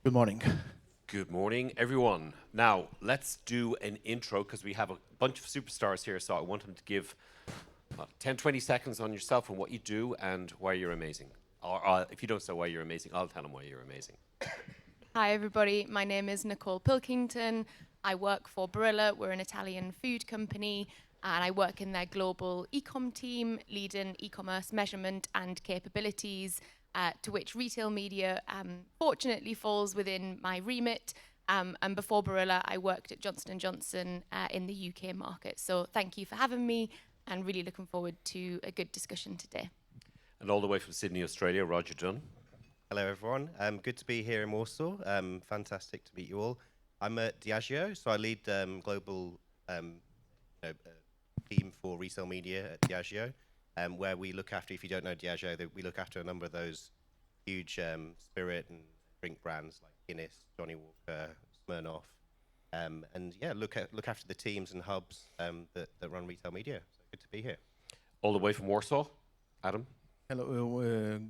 Good morning. Good morning, everyone. Now, let's do an intro because we have a bunch of superstars here, so I want them to give 10, 20 seconds on yourself and what you do and why you're amazing. Or if you don't say why you're amazing, I'll tell them why you're amazing. Hi everybody, my name is Nicole Pilkington. I work for Barilla. We're an Italian food company and I work in their global e-com team, leading e-commerce measurement and capabilities, to which retail media fortunately falls within my remit. And before Barilla, I worked at Johnson & Johnson in the UK market. So thank you for having me and really looking forward to a good discussion today. And all the way from Sydney, Australia, Roger Dunn. Hello, everyone. Good to be here in Warsaw. Fantastic to meet you all. I'm at Diageo, so I lead global team for retail media at Diageo, where we look after, if you don't know Diageo, we look after a number of those huge spirit and drink brands like Guinness, Johnny Walker, Smirnoff, and yeah, look after the teams and hubs that run retail media. So good to be here. All the way from Warsaw, Adam. Hello,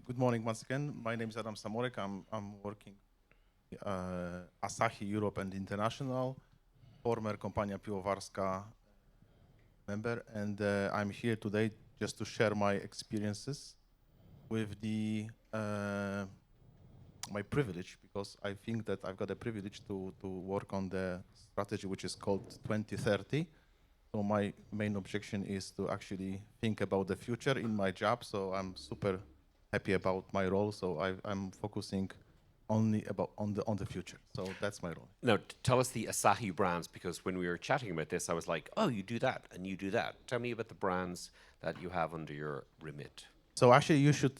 good morning once again. My name is Adam Samorek. I'm working Asahi Europe and International, former Kompania Piwowarska member, and I'm here today just to share my experiences with my privilege, because I think that I've got a privilege to work on the strategy which is called 2030. So my main objection is to actually think about the future in my job. So I'm super happy about my role. So I'm focusing only on the future. So that's my role. Now, tell us the Asahi brands, because when we were chatting about this, I was like, oh, you do that and you do that. Tell me about the brands that you have under your remit. So actually, you should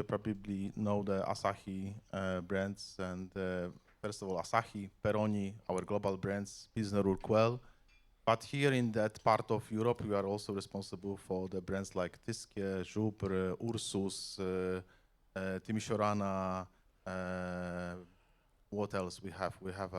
probably know the Asahi brands. And first of all, Asahi, Peroni, our global brands, Pilsner Urquell. But here in that part of Europe, we are also responsible for the brands like Tyskie, Joubert, Ursus, Timișoara. What else we have? We have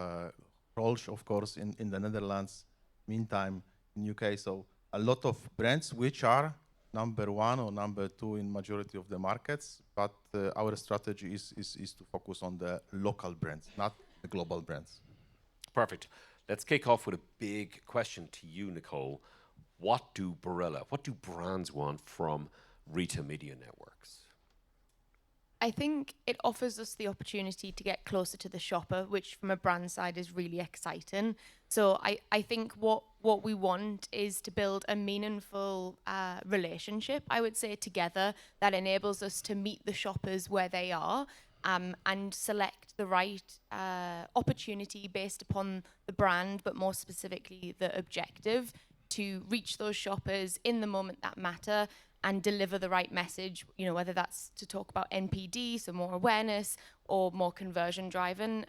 Rolsch, of course, in the Netherlands. Meantime, in UK, so a lot of brands which are number one or number two in majority of the markets. But our strategy is to focus on the local brands, not the global brands. Perfect. Let's kick off with a big question to you, Nicole. What do brands want from retail media networks? I think it offers us the opportunity to get closer to the shopper, which from a brand side is really exciting. So I think what we want is to build a meaningful relationship, I would say, together that enables us to meet the shoppers where they are, and select the right opportunity based upon the brand, but more specifically the objective to reach those shoppers in the moment that matter and deliver the right message, whether that's to talk about NPD, so more awareness, or more conversion driven.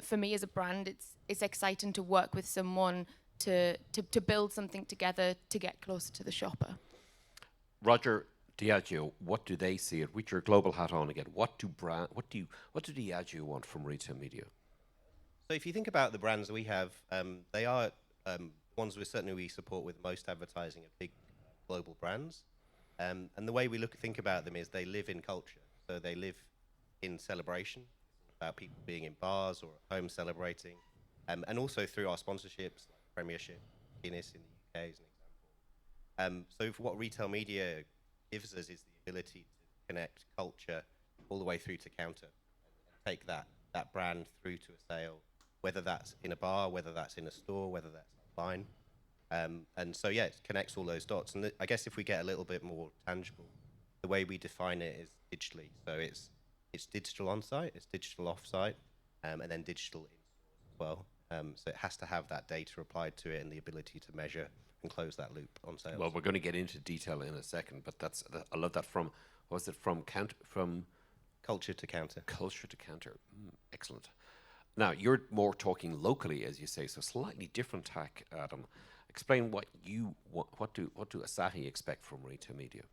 For me as a brand, it's exciting to work with someone to build something together to get closer to the shopper. Roger, Diageo, what do they see it? With your global hat on again, what do Diageo want from retail media? So if you think about the brands we have, they are ones we support with most advertising of big global brands. And the way we think about them is they live in culture. So they live in celebration, about people being in bars or at home celebrating. And also through our sponsorships, like Premiership, Guinness in the UK as an example. So for what retail media gives us is the ability to connect culture all the way through to counter and take that brand through to a sale, whether that's in a bar, whether that's in a store, whether that's online. And so, yeah, it connects all those dots. And I guess if we get a little bit more tangible, the way we define it is digitally. So it's digital on-site, it's digital off-site, and then digital in-store as well. So it has to have that data applied to it and the ability to measure and close that loop on sales. Well, we're going to get into detail in a second, but I love that from culture to counter. Culture to counter. Excellent. Now, you're more talking locally, as you say, so slightly different tack, Adam. Explain what do Asahi expect from retail media?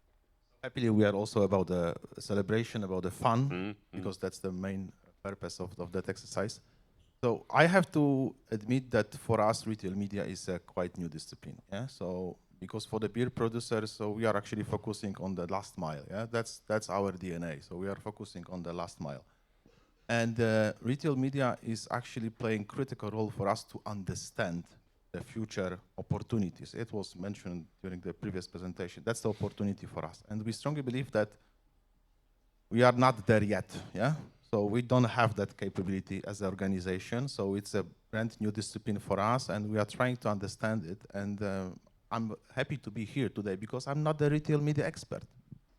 Happily, we are also about the celebration, about the fun, because that's the main purpose of that exercise. So I have to admit that for us, retail media is a quite new discipline. Yeah. So because for the beer producers, so we are actually focusing on the last mile. Yeah. That's our DNA. So we are focusing on the last mile. And retail media is actually playing critical role for us to understand the future opportunities. It was mentioned during the previous presentation. That's the opportunity for us. And we strongly believe that we are not there yet, yeah? So we don't have that capability as an organization. So it's a brand new discipline for us, and we are trying to understand it. And I'm happy to be here today because I'm not the retail media expert.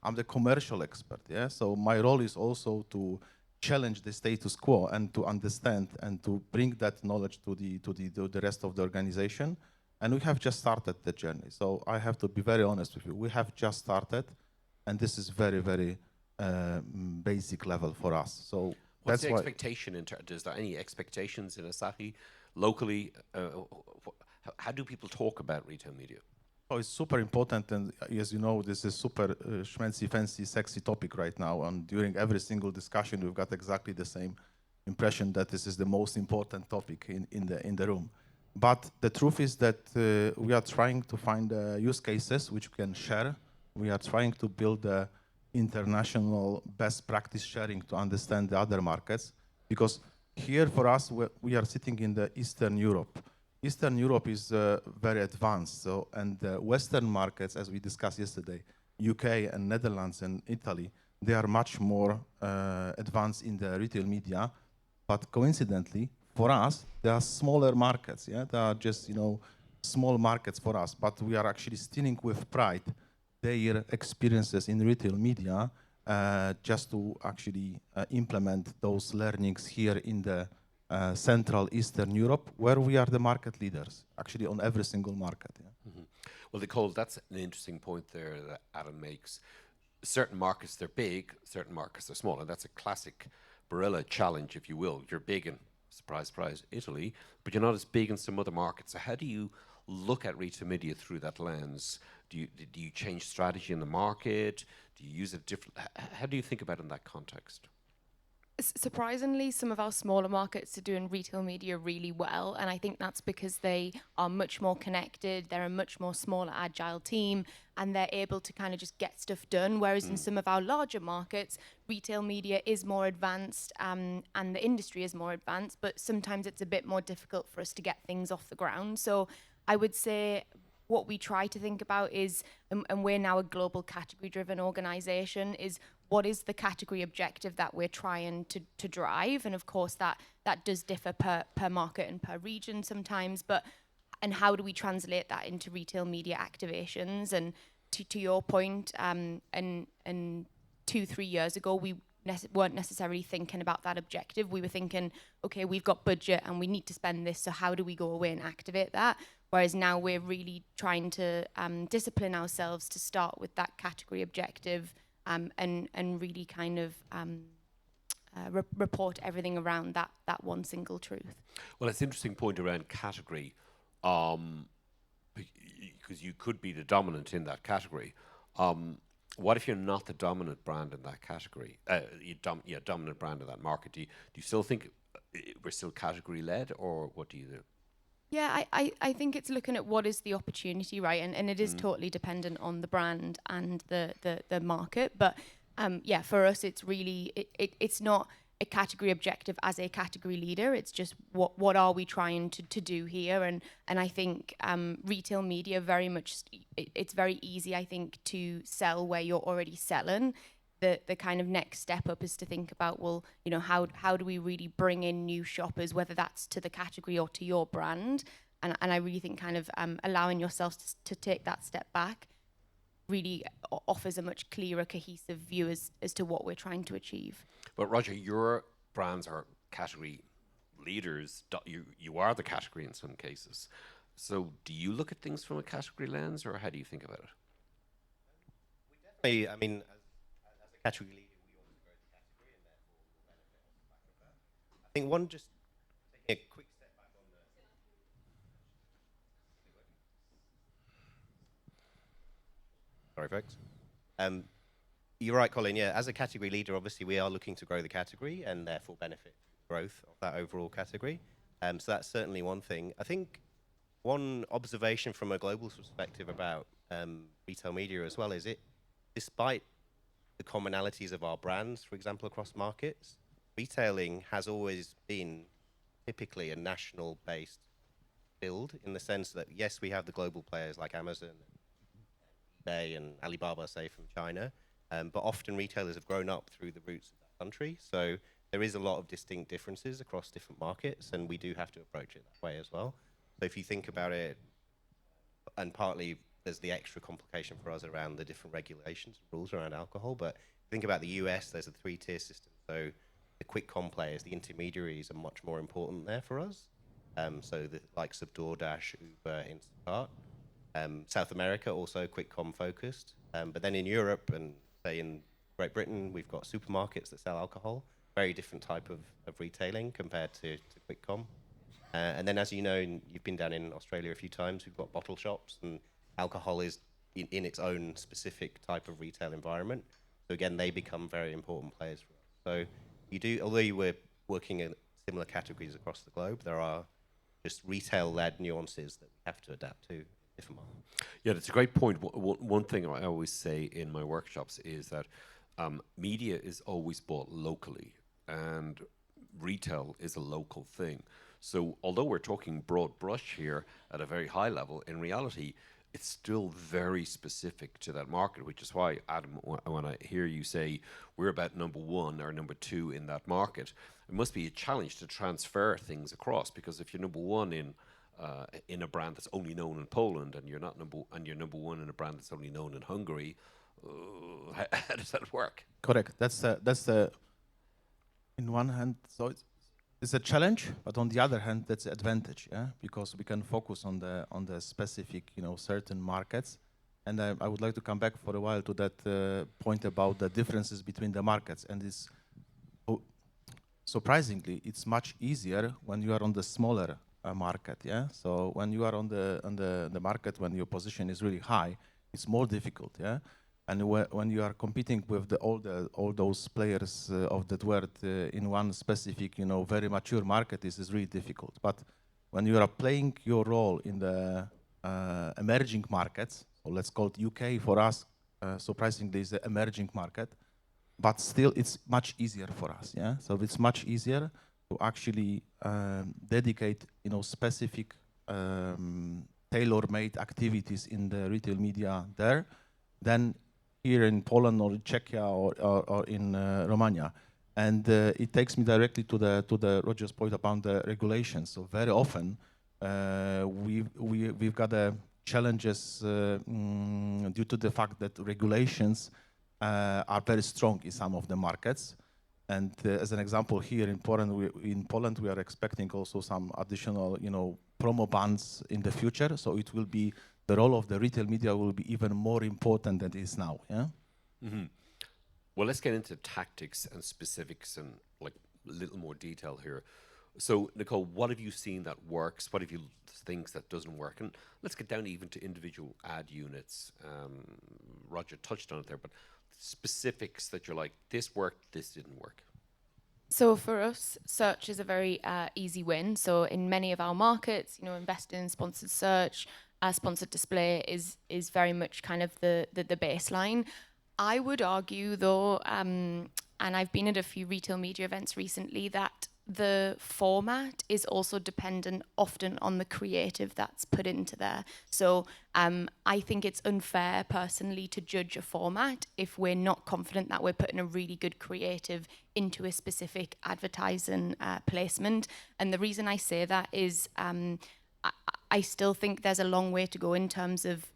I'm the commercial expert, yeah? So my role is also to challenge the status quo and to understand and to bring that knowledge to the rest of the organization. And we have just started the journey. So I have to be very honest with you. We have just started, and this is very, very basic level for us. So What's that's the why. expectation is there any expectations in Asahi locally? How do people talk about retail media? Oh, it's super important, and as you know, this is super schmancy, fancy, sexy topic right now. And during every single discussion, we've got exactly the same impression that this is the most important topic in the room. But the truth is that we are trying to find use cases which we can share. We are trying to build international best practice sharing to understand the other markets, because here for us, we are sitting in the Eastern Europe. Eastern Europe is very advanced, so, and Western markets, as we discussed yesterday, UK and Netherlands and Italy, they are much more advanced in the retail media, but coincidentally, for us, they are smaller markets, yeah? They are just, small markets for us, but we are actually stealing with pride their experiences in retail media just to actually implement those learnings here in the Central Eastern Europe, where we are the market leaders, actually on every single market. Yeah? Mm-hmm. Well, Nicole, that's an interesting point there that Adam makes. Certain markets, they're big, certain markets, they're small, and that's a classic Barilla challenge, if you will. You're big in, surprise, surprise, Italy, but you're not as big in some other markets. So how do you look at retail media through that lens? Do you change strategy in the market? Do you use it different? How do you think about it in that context? Surprisingly, some of our smaller markets are doing retail media really well, and I think that's because they are much more connected, they're a much more smaller, agile team, and they're able to kind of just get stuff done, whereas in some of our larger markets, retail media is more advanced and the industry is more advanced, but sometimes it's a bit more difficult for us to get things off the ground. So I would say what we try to think about is, and we're now a global category-driven organization, is what is the category objective that we're trying to drive? And of course, that does differ per market and per region sometimes, and how do we translate that into retail media activations? And to your point, and 2-3 years ago, we weren't necessarily thinking about that objective. We were thinking, okay, we've got budget and we need to spend this, so how do we go away and activate that? Whereas now we're really trying to discipline ourselves to start with that category objective and really kind of report everything around that one single truth. Well, it's an interesting point around category, because you could be the dominant in that category. What if you're not the dominant brand in that category? Dominant brand in that market. Do you still think we're still category led, or what do you do? Yeah, I think it's looking at what is the opportunity, right? And it is totally dependent on the brand and the market. But yeah, for us, it's really, it's not a category objective as a category leader. It's just what are we trying to do here? And I think retail media very much, it's very easy, I think, to sell where you're already selling. The kind of next step up is to think about, well, how do we really bring in new shoppers, whether that's to the category or to your brand? And I really think kind of allowing yourselves to take that step back really offers a much clearer, cohesive view as to what we're trying to achieve. But Roger, your brands are category leaders. You are the category in some cases. So do you look at things from a category lens, or how do you think about it? We definitely, I mean, as a category leader, we want to grow the category, and therefore we'll benefit off the back of that. I think one, just taking a quick step back on the... Sorry, folks. You're right, Colin. Yeah, as a category leader, obviously we are looking to grow the category and therefore benefit growth of that overall category. So that's certainly one thing. I think one observation from a global perspective about retail media as well is despite the commonalities of our brands, for example, across markets, retailing has always been typically a national-based build, in the sense that, yes, we have the global players like Amazon, eBay, and Alibaba, say, from China, but often retailers have grown up through the roots of that country. So there is a lot of distinct differences across different markets, and we do have to approach it that way as well. So if you think about it, and partly there's the extra complication for us around the different regulations and rules around alcohol, but think about the US, there's a 3-tier system. So the quick com players, the intermediaries, are much more important there for us. So the likes of DoorDash, Uber, Instacart. South America, also quick com focused. But then in Europe and say in Great Britain, we've got supermarkets that sell alcohol, very different type of retailing compared to quick com. And then, as you know, you've been down in Australia a few times, we've got bottle shops, and alcohol is in its own specific type of retail environment. So again, they become very important players for us. So you do, although you were working in similar categories across the globe, there are just retail-led nuances that we have to adapt to in different markets. Yeah, that's a great point. One thing I always say in my workshops is that media is always bought locally, and retail is a local thing. So although we're talking broad brush here at a very high level, in reality, it's still very specific to that market, which is why, Adam, when I hear you say we're about number 1 or number 2 in that market, it must be a challenge to transfer things across, because if you're number 1 in a brand that's only known in Poland, and you're number 1 in a brand that's only known in Hungary, how does that work? Correct. That's the in one hand, so it's a challenge, but on the other hand, that's an advantage, yeah, because we can focus on the specific, certain markets. And I would like to come back for a while to that point about the differences between the markets. And it's surprisingly, it's much easier when you are on the smaller market, yeah. So when you are on the market when your position is really high, it's more difficult, yeah. And when you are competing with all those players of that world in one specific, very mature market, this is really difficult. But when you are playing your role in the emerging markets, or let's call it UK for us, surprisingly is the emerging market, but still it's much easier for us, yeah. So it's much easier to actually dedicate, specific tailor-made activities in the retail media there than here in Poland or in Czechia or in Romania. And it takes me directly to the Roger's point about the regulations. So very often we've got challenges due to the fact that regulations are very strong in some of the markets. And as an example, here in Poland, we are expecting also some additional, promo bans in the future. So it will be the role of the retail media will be even more important than it is now. Yeah. Mm-hmm. Well, let's get into tactics and specifics and like a little more detail here. So, Nicole, what have you seen that works? What have you things that doesn't work? And let's get down even to individual ad units. Roger touched on it there, but specifics that you're like, this worked, this didn't work. So for us, search is a very easy win. So in many of our markets, investing in sponsored search, sponsored display is very much kind of the baseline. I would argue, though, and I've been at a few retail media events recently, that the format is also dependent often on the creative that's put into there. So I think it's unfair, personally, to judge a format if we're not confident that we're putting a really good creative into a specific advertising placement. And the reason I say that is I still think there's a long way to go in terms of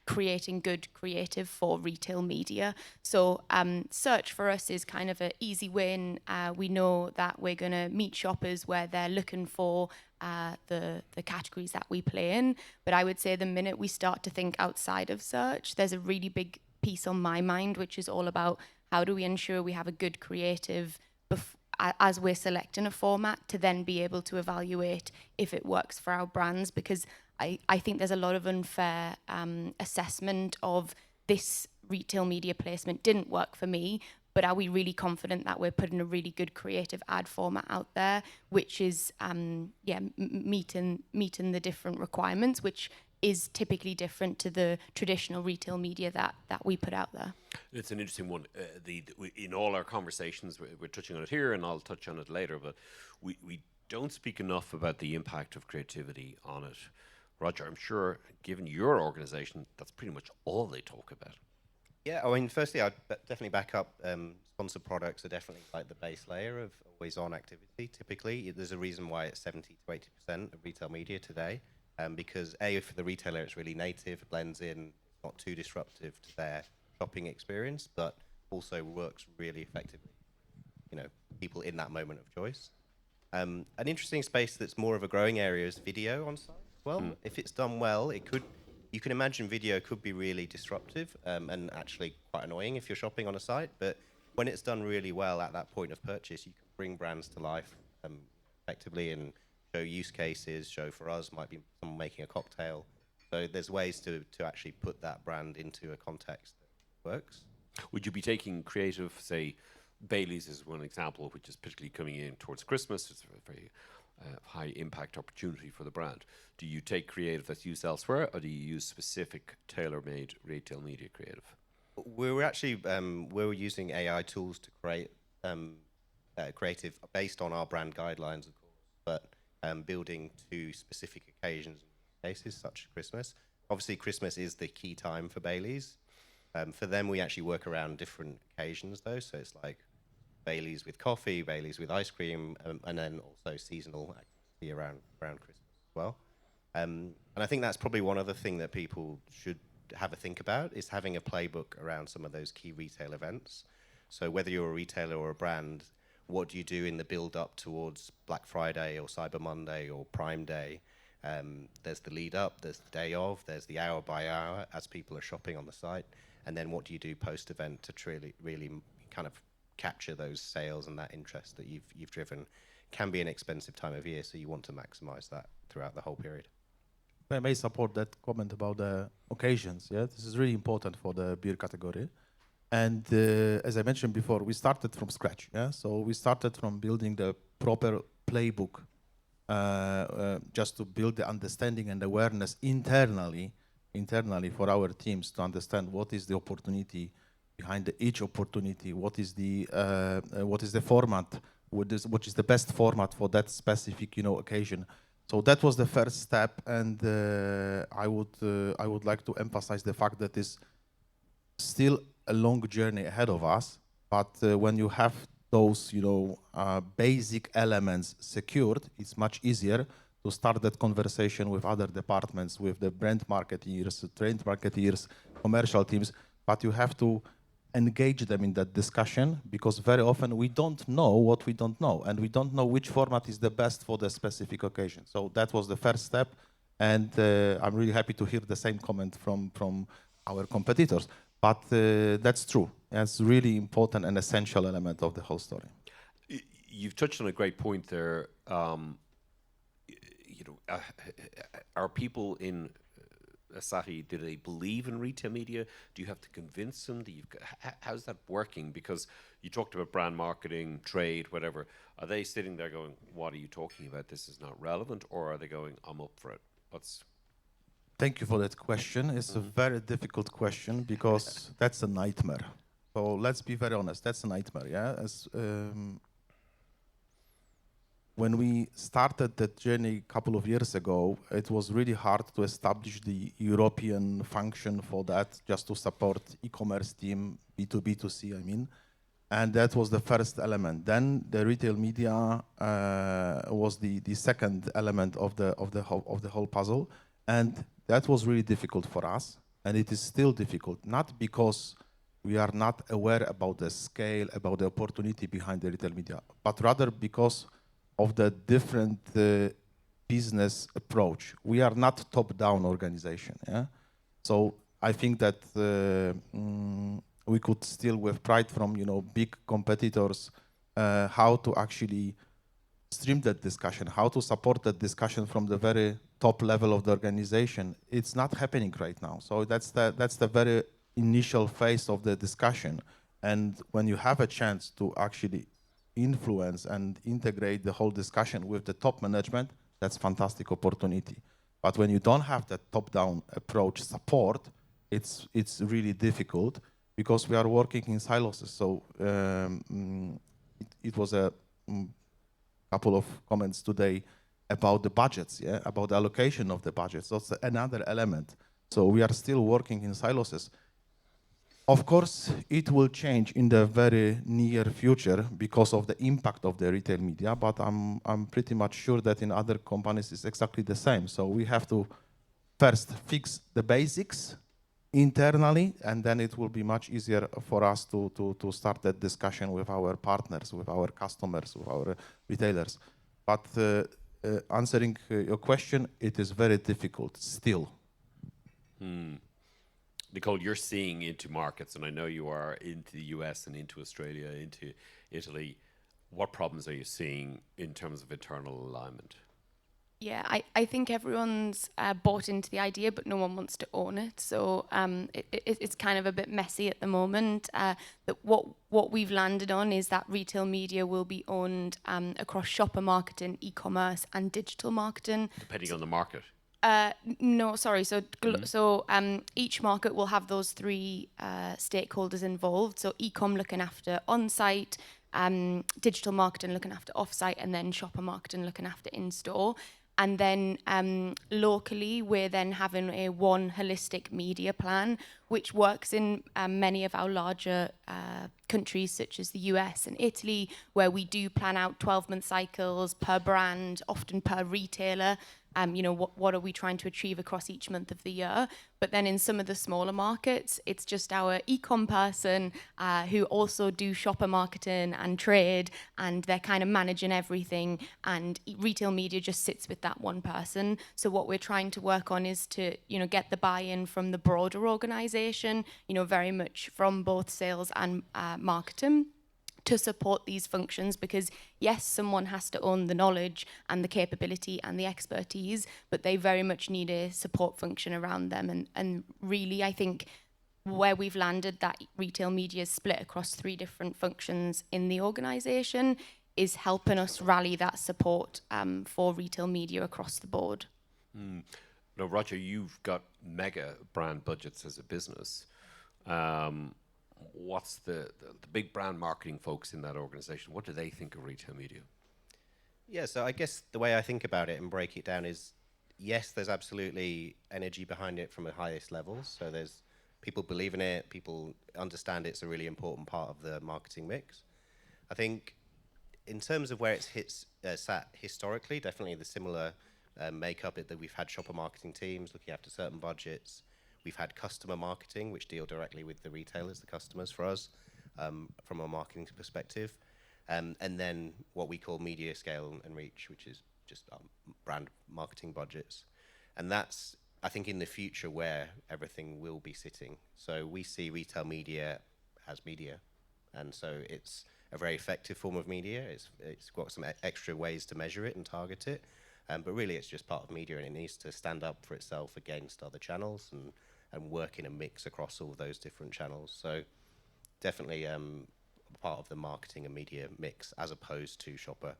creating good creative for retail media. So search for us is kind of an easy win. We know that we're going to meet shoppers where they're looking for the categories that we play in. But I would say the minute we start to think outside of search, there's a really big piece on my mind, which is all about how do we ensure we have a good creative as we're selecting a format to then be able to evaluate if it works for our brands, because I think there's a lot of unfair assessment of this retail media placement didn't work for me, but are we really confident that we're putting a really good creative ad format out there, which is meeting the different requirements, which is typically different to the traditional retail media that we put out there. It's an interesting one. In all our conversations, we're touching on it here, and I'll touch on it later, but we don't speak enough about the impact of creativity on it. Roger, I'm sure, given your organization, that's pretty much all they talk about. Yeah, I mean, firstly, I'd definitely back up sponsored products are definitely like the base layer of always-on activity. Typically, there's a reason why it's 70 to 80% of retail media today, because A, for the retailer, it's really native, it blends in, it's not too disruptive to their shopping experience, but also works really effectively, you know, people in that moment of choice. An interesting space that's more of a growing area is video on site as well. If it's done well, you can imagine video could be really disruptive and actually quite annoying if you're shopping on a site, but when it's done really well at that point of purchase, you can bring brands to life effectively and show use cases, show for us might be someone making a cocktail. So there's ways to actually put that brand into a context that works. Would you be taking creative, say, Bailey's is one example, which is particularly coming in towards Christmas. It's a very high impact opportunity for the brand. Do you take creative that's used elsewhere, or do you use specific tailor-made retail media creative? We're actually we're using AI tools to create creative based on our brand guidelines, of course, but building to specific occasions and cases such as Christmas. Obviously, Christmas is the key time for Bailey's. For them, we actually work around different occasions, though. So it's like Bailey's with coffee, Bailey's with ice cream, and then also seasonal activity around Christmas as well. And I think that's probably one other thing that people should have a think about is having a playbook around some of those key retail events. So whether you're a retailer or a brand, what do you do in the build up towards Black Friday or Cyber Monday or Prime Day? There's the lead up, there's the day of, there's the hour by hour as people are shopping on the site. And then what do you do post event to really kind of capture those sales and that interest that you've driven? Can be an expensive time of year, so you want to maximize that throughout the whole period. I may support that comment about the occasions. Yeah, this is really important for the beer category. And as I mentioned before, we started from scratch. Yeah, so we started from building the proper playbook, just to build the understanding and awareness internally for our teams to understand what is the opportunity behind each opportunity, what is the format, what is the best format for that specific occasion. So that was the first step, and I would like to emphasize the fact that it's still a long journey ahead of us. But when you have those basic elements secured, it's much easier to start that conversation with other departments, with the brand marketeers, trained marketeers, commercial teams. But you have to engage them in that discussion, because very often we don't know what we don't know, and we don't know which format is the best for the specific occasion. So that was the first step, and I'm really happy to hear the same comment from our competitors. But that's true. It's really important and essential element of the whole story. You've touched on a great point there. Are people in Asahi, do they believe in retail media? Do you have to convince them? How's that working? Because you talked about brand marketing, trade, whatever. Are they sitting there going, what are you talking about? This is not relevant. Or are they going, I'm up for it? Thank you for that question. It's a very difficult question, because that's a nightmare. So let's be very honest. That's a nightmare. Yeah. When we started that journey a couple of years ago, it was really hard to establish the European function for that, just to support e-commerce team, B2B2C, I mean. And that was the first element. Then the retail media was the second element of the whole puzzle. And that was really difficult for us. And it is still difficult, not because we are not aware about the scale, about the opportunity behind the retail media, but rather because of the different business approach. We are not top-down organization. Yeah? So I think that we could steal with pride from big competitors how to actually stream that discussion, how to support that discussion from the very top level of the organization. It's not happening right now. So that's the very initial phase of the discussion. And when you have a chance to actually influence and integrate the whole discussion with the top management, that's fantastic opportunity. But when you don't have that top-down approach support, it's really difficult because we are working in silos. So it was a couple of comments today about the budgets, about the allocation of the budgets. That's another element. So we are still working in silos. Of course, it will change in the very near future because of the impact of the retail media, but I'm pretty much sure that in other companies it's exactly the same. So we have to first fix the basics internally, and then it will be much easier for us to start that discussion with our partners, with our customers, with our retailers. But answering your question, it is very difficult still. Nicole, you're seeing into markets, and I know you are into the US and into Australia, into Italy. What problems are you seeing in terms of internal alignment? Yeah, I think everyone's bought into the idea, but no one wants to own it. So it's kind of a bit messy at the moment. That what we've landed on is that retail media will be owned across shopper marketing, e-commerce, and digital marketing. Depending on the market. No, sorry. So each market will have those three stakeholders involved. So e-com looking after on-site, digital marketing looking after off-site, and then shopper marketing looking after in-store. And then locally, we're then having a one holistic media plan, which works in many of our larger countries, such as the US and Italy, where we do plan out 12-month cycles per brand, often per retailer. What are we trying to achieve across each month of the year? But then in some of the smaller markets, it's just our e-com person who also do shopper marketing and trade, and they're kind of managing everything, and retail media just sits with that one person. So what we're trying to work on is to, get the buy-in from the broader organization, very much from both sales and marketing, to support these functions, because yes, someone has to own the knowledge and the capability and the expertise, but they very much need a support function around them. And really, I think where we've landed, that retail media is split across three different functions in the organization, is helping us rally that support for retail media across the board. Now, Roger, you've got mega brand budgets as a business. What's the big brand marketing folks in that organization? What do they think of retail media? Yeah, so I guess the way I think about it and break it down is, yes, there's absolutely energy behind it from the highest levels. So there's people believe in it, people understand it's a really important part of the marketing mix. I think in terms of where it's sat historically, definitely the similar makeup that we've had shopper marketing teams looking after certain budgets. We've had customer marketing, which deal directly with the retailers, the customers for us, from a marketing perspective. And then what we call media scale and reach, which is just brand marketing budgets. And that's, I think, in the future where everything will be sitting. So we see retail media as media. And so it's a very effective form of media. It's got some extra ways to measure it and target it. But really, it's just part of media, and it needs to stand up for itself against other channels and work in a mix across all those different channels. So definitely part of the marketing and media mix as opposed to shopper.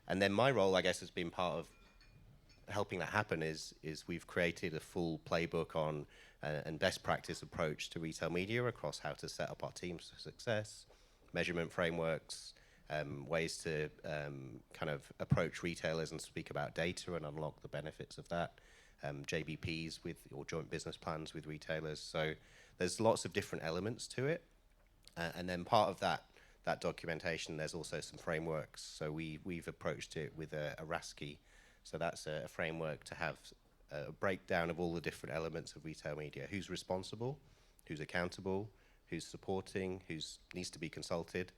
And then my role, I guess, has been part of helping that happen is we've created a full playbook on and best practice approach to retail media across how to set up our teams for success, measurement frameworks, ways to kind of approach retailers and speak about data and unlock the benefits of that. JBPs or joint business plans with retailers. So there's lots of different elements to it. And then part of that documentation, there's also some frameworks. So we've approached it with a RASCI. So that's a framework to have a breakdown of all the different elements of retail media. Who's responsible, who's accountable, who's supporting, who needs to be consulted,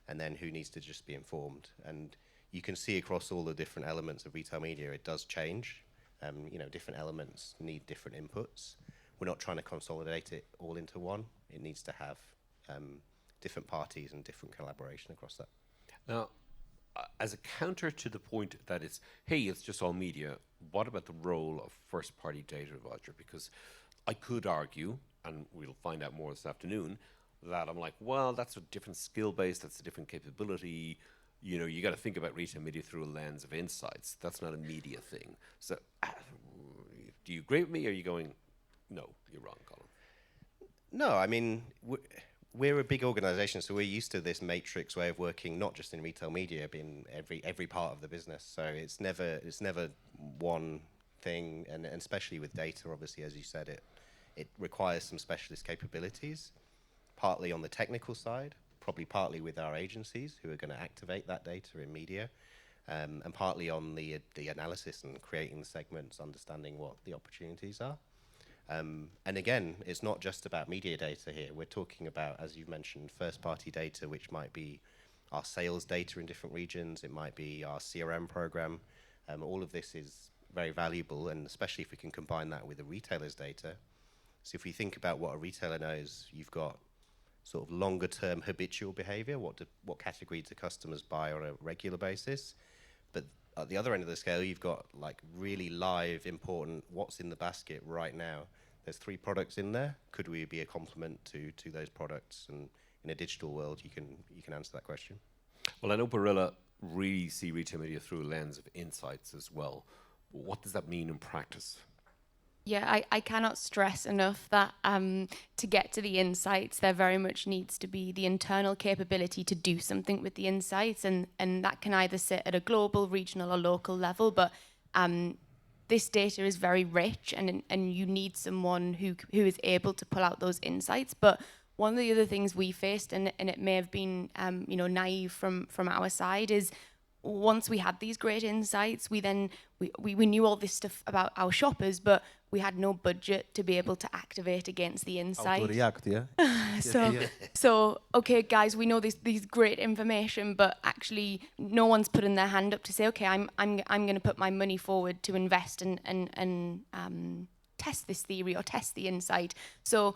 and then who needs to just be informed. And you can see across all the different elements of retail media, it does change. Different elements need different inputs. We're not trying to consolidate it all into one. It needs to have different parties and different collaboration across that. Now, as a counter to the point that it's just all media, what about the role of first-party data, Roger? Because I could argue, and we'll find out more this afternoon, that I'm like, well, that's a different skill base, that's a different capability. You got to think about retail media through a lens of insights. That's not a media thing. So Do you agree with me, or are you going, no, you're wrong, Colin? No, I mean, we're a big organization, so we're used to this matrix way of working, not just in retail media, but in every part of the business. So it's never one thing, and especially with data, obviously, as you said, it requires some specialist capabilities, partly on the technical side, probably partly with our agencies who are going to activate that data in media, and partly on the analysis and creating the segments, understanding what the opportunities are. And again, it's not just about media data here. We're talking about, as you've mentioned, first-party data, which might be our sales data in different regions. It might be our CRM program. All of this is very valuable, and especially if we can combine that with the retailer's data. So if we think about what a retailer knows, you've got sort of longer-term habitual behavior. What category do customers buy on a regular basis? But at the other end of the scale, you've got like really live, important, what's in the basket right now. There's 3 products in there. Could we be a complement to those products? And in a digital world, you can answer that question. Well, I know Barilla really see retail media through a lens of insights as well. What does that mean in practice? Yeah, I cannot stress enough that to get to the insights, there very much needs to be the internal capability to do something with the insights, and that can either sit at a global, regional, or local level. But this data is very rich, and you need someone who is able to pull out those insights. But one of the other things we faced, and it may have been naive from our side, is once we had these great insights, we knew all this stuff about our shoppers, but we had no budget to be able to activate against the insight. How to react, yeah? So okay, guys, we know these great information, but actually no one's putting their hand up to say, okay, I'm going to put my money forward to invest and test this theory or test the insight. So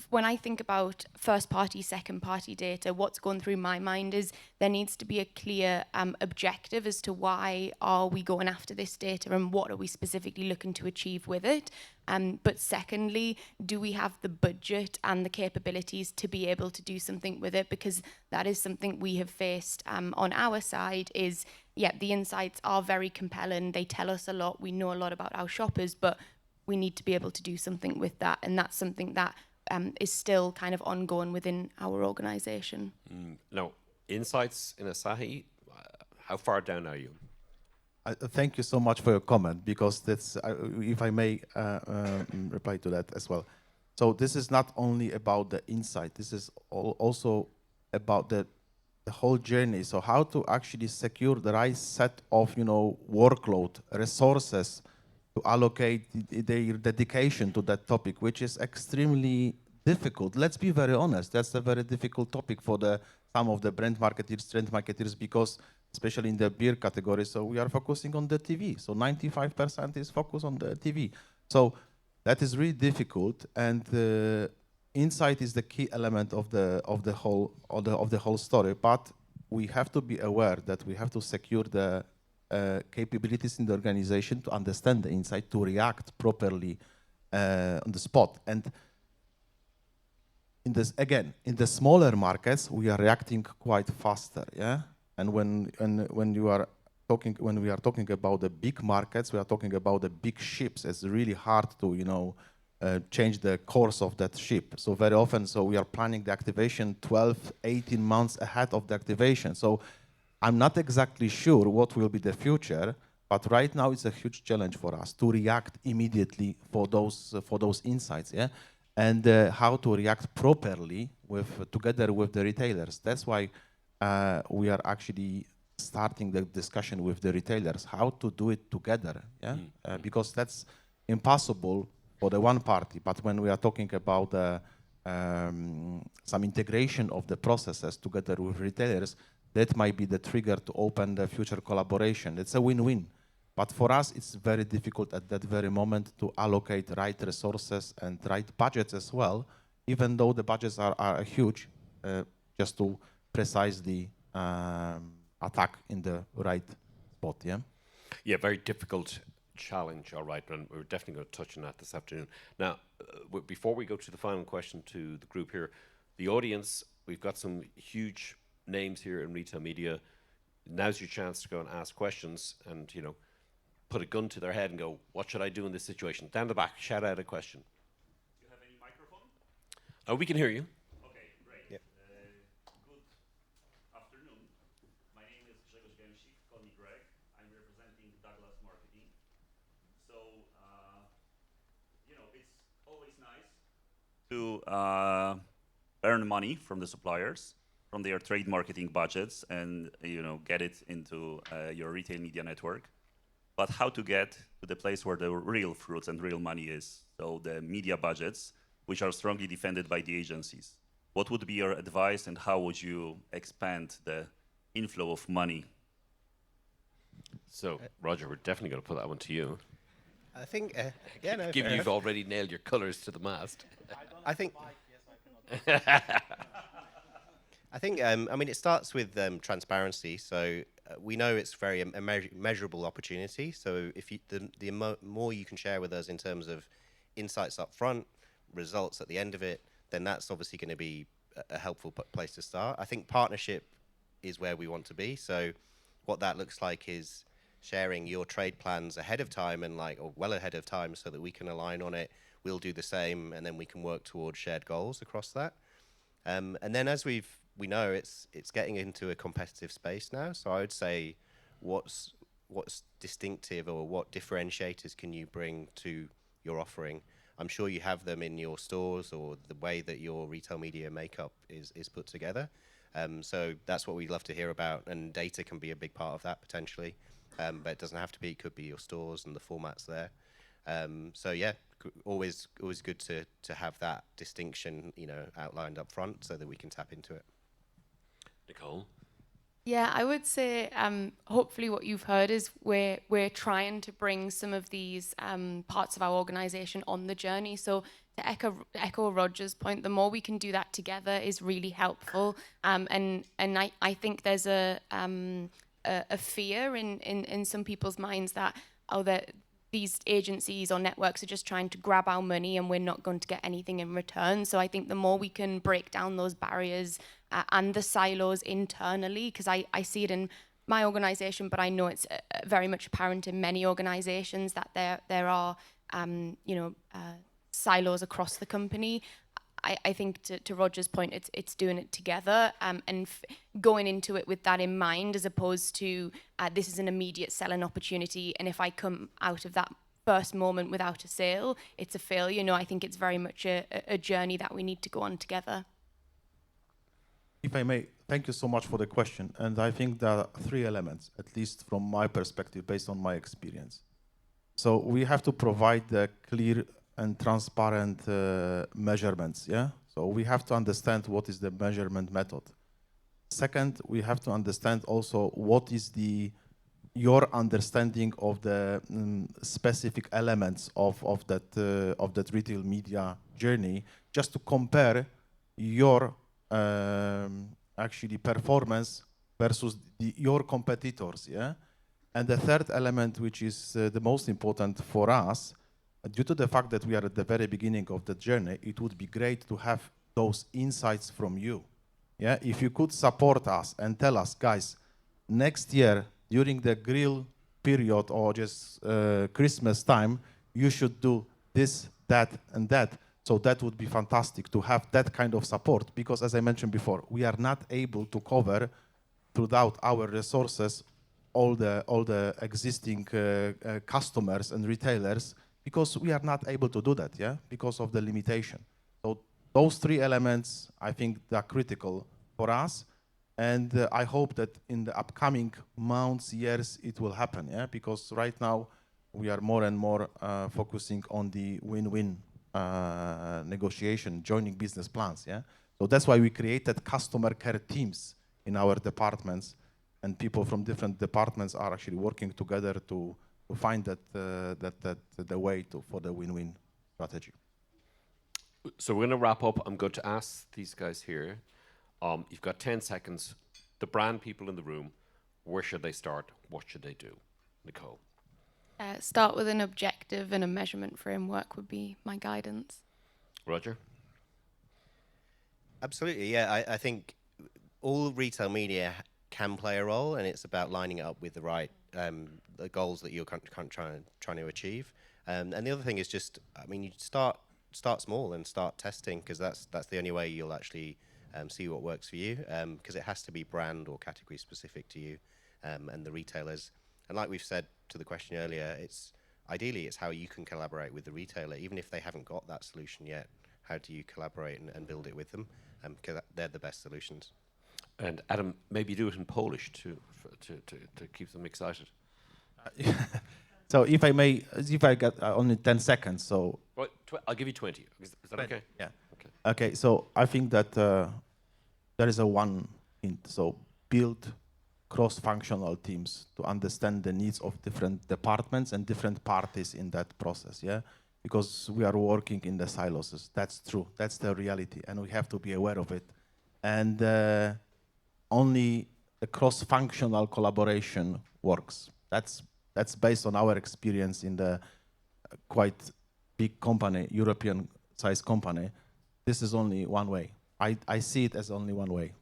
when I think about first party, second party data, what's going through my mind is there needs to be a clear objective as to why are we going after this data and what are we specifically looking to achieve with it. But secondly, do we have the budget and the capabilities to be able to do something with it? Because that is something we have faced on our side is, yeah, the insights are very compelling. They tell us a lot. We know a lot about our shoppers, but we need to be able to do something with that. And that's something that is still kind of ongoing within our organisation. Now, insights in Asahi, how far down are you? Thank you so much for your comment, because that's, if I may reply to that as well. So this is not only about the insight, this is also about the whole journey. So how to actually secure the right set of workload, resources, to allocate their dedication to that topic, which is extremely difficult. Let's be very honest, that's a very difficult topic for some of the brand marketers, trend marketers, because especially in the beer category, so we are focusing on the TV. So 95% is focused on the TV. So that is really difficult, and insight is the key element of the whole story. But we have to be aware that we have to secure the capabilities in the organization to understand the insight, to react properly on the spot. And in the smaller markets, we are reacting quite faster, yeah. And when we are talking about the big markets, we are talking about the big ships. It's really hard to change the course of that ship. So very often, we are planning the activation 12, 18 months ahead of the activation. So I'm not exactly sure what will be the future, but right now it's a huge challenge for us to react immediately for those insights, yeah, and how to react properly together with the retailers. That's why we are actually starting the discussion with the retailers how to do it together, yeah, because that's impossible for the one party. But when we are talking about some integration of the processes together with retailers, that might be the trigger to open the future collaboration. It's a win-win. But for us, it's very difficult at that very moment to allocate right resources and right budgets as well, even though the budgets are huge, just to precisely attack in the right spot, yeah? Yeah, very difficult challenge, all right, and we're definitely going to touch on that this afternoon. Now, before we go to the final question to the group here, the audience, we've got some huge names here in retail media. Now's your chance to go and ask questions, and put a gun to their head and go, what should I do in this situation? Down the back, shout out a question. Do you have any microphone? We can hear you. Okay, great. Yep. Good afternoon. My name is Grzegorz Gęsik, call me Greg. I'm representing Douglas Marketing. So, it's always nice to earn money from the suppliers, from their trade marketing budgets, and get it into your retail media network. But how to get to the place where the real fruits and real money is? So the media budgets, which are strongly defended by the agencies. What would be your advice, and how would you expand the inflow of money? So, Roger, we're definitely going to put that one to you. I think, yeah, no, Given fair you've enough. already nailed your colours to the mast. I think, it starts with transparency. So we know it's very a measurable opportunity. So if the more you can share with us in terms of insights up front, results at the end of it, then that's obviously going to be a helpful place to start. I think partnership is where we want to be. So what that looks like is sharing your trade plans ahead of time or well ahead of time so that we can align on it. We'll do the same, and then we can work towards shared goals across that. And then as we know it's getting into a competitive space now. So I would say what's distinctive or what differentiators can you bring to your offering? I'm sure you have them in your stores or the way that your retail media makeup is put together. So that's what we'd love to hear about, and data can be a big part of that potentially. But it doesn't have to be. It could be your stores and the formats there. So yeah, always good to have that distinction, outlined up front so that we can tap into it. Nicole? Yeah, I would say hopefully what you've heard is we're trying to bring some of these parts of our organisation on the journey. So to echo Roger's point, the more we can do that together is really helpful. And I think there's a fear in some people's minds that these agencies or networks are just trying to grab our money and we're not going to get anything in return. So I think the more we can break down those barriers and the silos internally, because I see it in my organization, but I know it's very much apparent in many organizations that there are silos across the company. I think to Roger's point, it's doing it together and going into it with that in mind, as opposed to this is an immediate selling opportunity, and if I come out of that first moment without a sale, it's a failure. I think it's very much a journey that we need to go on together. If I may, thank you so much for the question. And I think there are three elements, at least from my perspective, based on my experience. So we have to provide the clear and transparent measurements, yeah? So we have to understand what is the measurement method. Second, we have to understand also what is your understanding of the specific elements of that retail media journey, just to compare your actually performance versus your competitors, yeah? And the third element, which is the most important for us, due to the fact that we are at the very beginning of the journey, it would be great to have those insights from you. Yeah, if you could support us and tell us, guys, next year during the grill period or just Christmas time, you should do this, that, and that. So that would be fantastic to have that kind of support, because as I mentioned before, we are not able to cover throughout our resources all the existing customers and retailers, because we are not able to do that, yeah, because of the limitation. So those three elements, I think, they are critical for us, and I hope that in the upcoming months, years, it will happen, yeah, because right now we are more and more focusing on the win-win negotiation, joining business plans, yeah. So that's why we created customer care teams in our departments, and people from different departments are actually working together to find the way for the win-win strategy. So we're going to wrap up. I'm going to ask these guys here. You've got 10 seconds. The brand people in the room, where should they start? What should they do? Nicole. Start with an objective and a measurement framework would be my guidance. Roger. Absolutely, yeah. I think all retail media can play a role, and it's about lining it up with the right the goals that you're trying to achieve. And the other thing is just, I mean, you start small and start testing, because that's the only way you'll actually see what works for you, because it has to be brand or category specific to you and the retailers. And like we've said to the question earlier, ideally it's how you can collaborate with the retailer, even if they haven't got that solution yet. How do you collaborate and build it with them? Because they're the best solutions. And Adam, maybe do it in Polish to keep them excited. So if I got only 10 seconds, so... Well, I'll give you 20. Is that okay? Yeah. Okay. Okay, so I think that there is a one hint. So build cross-functional teams to understand the needs of different departments and different parties in that process, yeah? Because we are working in the silos. That's true. That's the reality, and we have to be aware of it. And only the cross-functional collaboration works. That's based on our experience in the quite big company, European-sized company. This is only one way. I see it as only one way.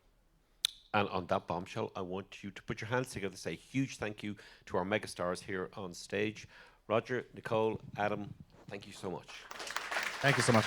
And on that bombshell, I want you to put your hands together, say a huge thank you to our megastars here on stage. Roger, Nicole, Adam, thank you so much. Thank you so much.